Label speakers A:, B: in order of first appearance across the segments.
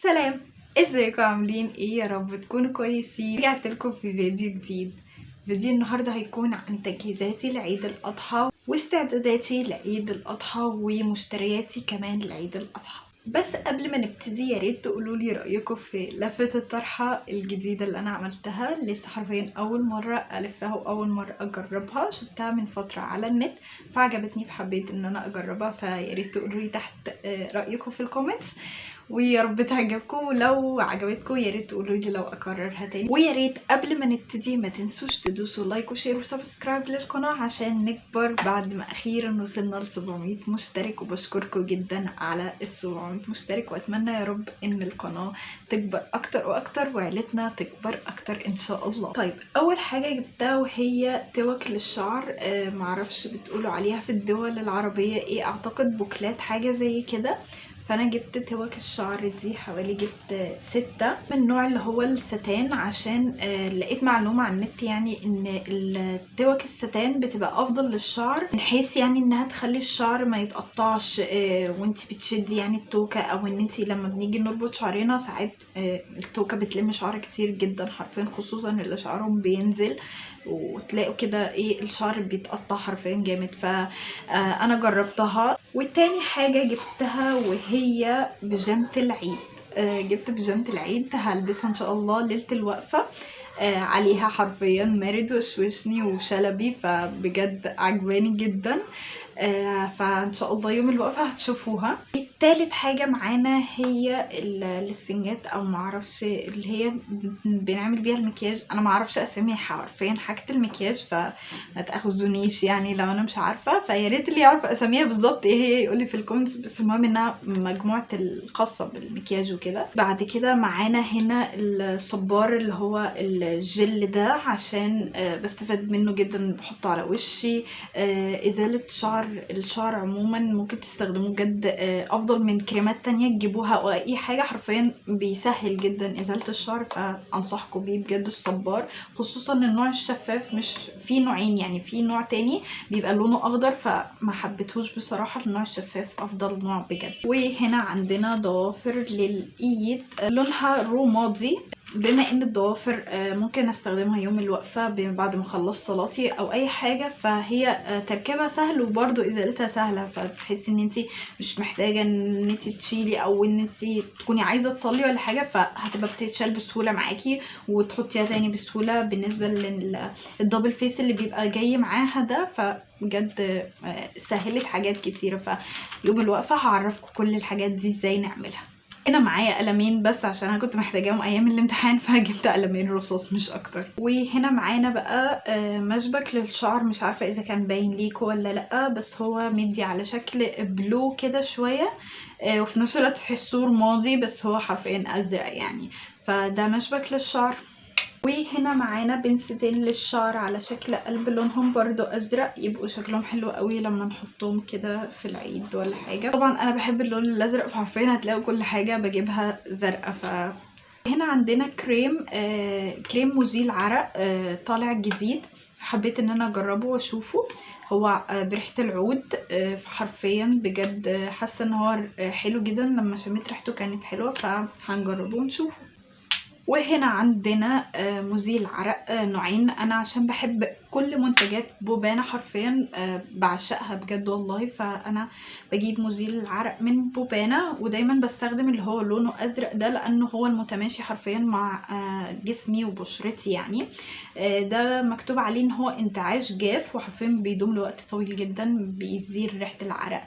A: سلام، ازيكم عاملين ايه؟ يا رب تكونوا كويسين. رجعت لكم في فيديو جديد. فيديو النهارده هيكون عن تجهيزاتي لعيد الاضحى واستعداداتي لعيد الاضحى ومشترياتي كمان لعيد الاضحى. بس قبل ما نبتدي يا ريت تقولوا لي رايكم في لفه الطرحه الجديده اللي انا عملتها. لسه حرفيا اول مره الفها واول مره اجربها، شفتها من فتره على النت فعجبتني فحبيت ان انا اجربها. فيا ريت تقولوا لي تحت رايكم في الكومنتس، ويا رب تعجبكم. ولو عجبتكم يا ريت تقولوا لي لو اكررها تاني. ويا ريت قبل ما نبتدي ما تنسوش تدوسوا لايك وشير وسبسكرايب للقناه عشان نكبر بعد ما اخيرا وصلنا ل 700 مشترك. وبشكركم جدا على ال 700 مشترك، واتمنى يا رب ان القناه تكبر اكتر واكتر وعيلتنا تكبر اكتر ان شاء الله. طيب، اول حاجه جبتها وهي توك للشعر. معرفش بتقولوا عليها في الدول العربيه ايه، اعتقد بوكلات حاجه زي كده. فانا جبت توك الشعر دي حوالي جبت 6 من النوع اللي هو الستان، عشان لقيت معلومة على النت يعني ان التوك الستان بتبقى افضل للشعر، من حيث يعني انها تخلي الشعر ما يتقطعش وانتي بتشدي يعني التوكة، او ان انتي لما بنيجي نربط شعرنا ساعات التوكة بتلم شعر كتير جدا حرفيا، خصوصا اللي شعرهم بينزل وتلاقوا كده ايه الشعر بيتقطع حرفيا جامد. فانا جربتها. والتاني حاجة جبتها وهي بيجامة العيد. جبت بيجامة العيد هلبسها ان شاء الله ليلة الوقفة. عليها حرفيا مارد وشوشني وشلبي، فبجد عجباني جدا. فان شاء الله يوم الوقفة هتشوفوها. تالت حاجة معانا هي الاسفنجات، او معرفش اللي هي بنعمل بيها المكياج. انا معرفش اساميها حرفيا حاجة المكياج، فما تاخذونيش يعني لو انا مش عارفة. فيا ريت اللي يعرف اساميها بالظبط ايه هي يقولي في الكومنتس. بس المهم انها مجموعة الخاصة بالمكياج وكده. بعد كده معانا هنا الصبار اللي هو الجل ده، عشان بستفاد منه جدا، بحطه على وشي. ازالة الشعر عموما ممكن تستخدموه بجد افضل من كريمات تانية تجيبوها او اي حاجة. حرفيا بيسهل جدا ازالة الشعر، فانصحكم بيه بجد الصبار، خصوصا النوع الشفاف. مش في نوعين يعني، في نوع تاني بيبقى لونه اخضر فما حبيتهوش بصراحة. النوع الشفاف افضل نوع بجد. وهنا عندنا ضوافر للايد لونها رمادي. بما ان الضوافر ممكن استخدمها يوم الوقفة بعد ما اخلص صلاتي او اي حاجة، فهي تركيبها سهل وبرضو ازالتها سهلة، فتحسي ان انتي مش محتاجة ان انتي تشيلي او ان انتي تكوني عايزة تصلي ولا حاجة، فهتبقى بتتشال بسهولة معاكي وتحطيها تاني بسهولة. بالنسبة للدبل فيس اللي بيبقى جاي معاها ده، فبجد سهلت حاجات كتيرة. فيوم الوقفة هعرفكم كل الحاجات دي ازاي نعملها. هنا معايا قلمين بس عشان انا كنت محتاجاهم ايام الامتحان، فجبت قلمين رصاص مش اكتر. وهنا معانا بقى مشبك للشعر. مش عارفه اذا كان باين ليكوا ولا لا، بس هو مدي على شكل بلو كده شويه، وفي نفس الوقت تحسوه رمادي بس هو حرفيا ازرق يعني. فده مشبك للشعر. وهنا معانا بنستين للشعر على شكل قلب، لونهم برضو ازرق، يبقوا شكلهم حلو قوي لما نحطهم كده في العيد ولا حاجه. طبعا انا بحب اللون الازرق، فحرفيا هتلاقوا كل حاجه بجيبها زرقاء. هنا عندنا كريم مزيل عرق طالع جديد، فحبيت ان انا اجربه واشوفه. هو بريحه العود، فحرفيا بجد حاسه ان هو حلو جدا. لما شميت ريحته كانت حلوه، فهنجربه ونشوفه. وهنا عندنا مزيل عرق نوعين. انا عشان بحب كل منتجات بوبانا حرفيا، بعشقها بجد والله، فانا بجيب مزيل العرق من بوبانا، ودايما بستخدم اللي هو لونه ازرق ده لانه هو المتماشي حرفيا مع جسمي وبشرتي يعني. ده مكتوب عليه ان هو انتعاش جاف، وحرفيا بيدوم لوقت طويل جدا، بيزيل ريحه العرق.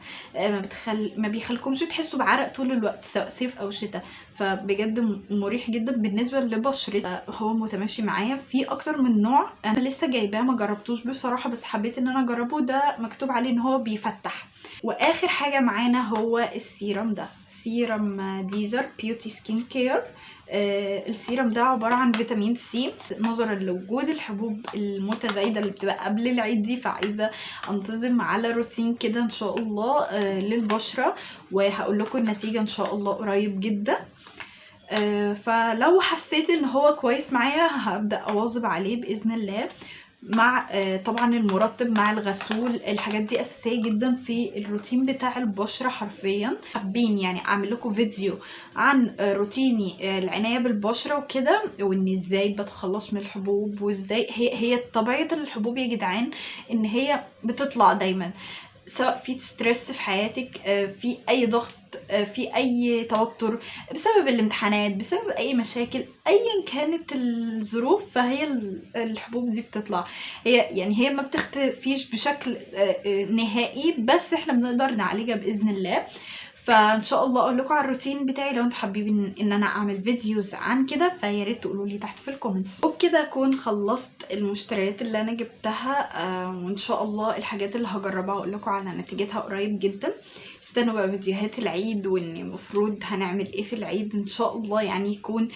A: ما بيخلكمش تحسوا بعرق طول الوقت سواء صيف او شتاء، فبجد مريح جدا بالنسبه لبشرتي. هو متماشي معايا في اكتر من نوع. انا لسه جايباه ما جربتوش بصراحه، بس حبيت ان انا اجربه. ده مكتوب عليه ان هو بيفتح. واخر حاجه معانا هو السيرم ده، سيرم ديزر بيوتي سكين كير. السيرم ده عباره عن فيتامين سي، نظرا لوجود الحبوب المتزايده اللي بتبقى قبل العيد دي، فعايزه انتظم على روتين كده ان شاء الله للبشره، وهقول لكم النتيجه ان شاء الله قريب جدا. فلو حسيت ان هو كويس معايا هبدأ اواظب عليه بإذن الله. مع طبعا المرطب مع الغسول. الحاجات دي اساسيه جدا في الروتين بتاع البشره حرفيا. حابين يعني اعمل لكم فيديو عن روتيني العنايه بالبشره وكده، وان ازاي بتخلص من الحبوب، وازاي هي طبيعه الحبوب يا جدعان ان هي بتطلع دايما، سواء في ستريس في حياتك، في اي ضغط، في اي توتر بسبب الامتحانات، بسبب اي مشاكل، ايا كانت الظروف، فهي الحبوب دي بتطلع. هي ما بتختفيش بشكل نهائي، بس احنا بنقدر نعالجها باذن الله. فان شاء الله اقول لكم على الروتين بتاعي. لو انتوا حابين ان انا اعمل فيديوز عن كده فيا ريت تقولوا لي تحت في الكومنتس. وبكده اكون خلصت المشتريات اللي انا جبتها، وان شاء الله الحاجات اللي هجربها اقول لكم على نتيجتها قريب جدا. استنوا بقى فيديوهات العيد، وان المفروض هنعمل ايه في العيد ان شاء الله، يعني يكون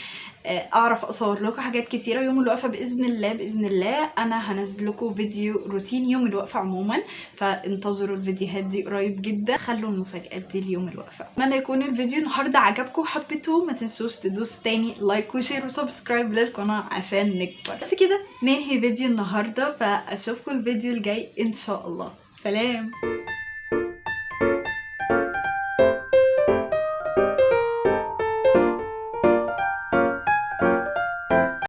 A: اعرف اصور لكم حاجات كتيره يوم الوقفه باذن الله. باذن الله انا هنزل لكم فيديو روتين يوم الوقفه عموما، فانتظروا الفيديوهات دي قريب جدا. خلوا المفاجات دي ليوم الوقفه. اتمنى يكون الفيديو النهارده عجبكم وحبيتوه. ما تنسوش تدوسوا تاني لايك وشير وسبسكرايب للقناه عشان نكبر. بس كده ننهي فيديو النهارده، فاشوفكم الفيديو الجاي ان شاء الله. سلام.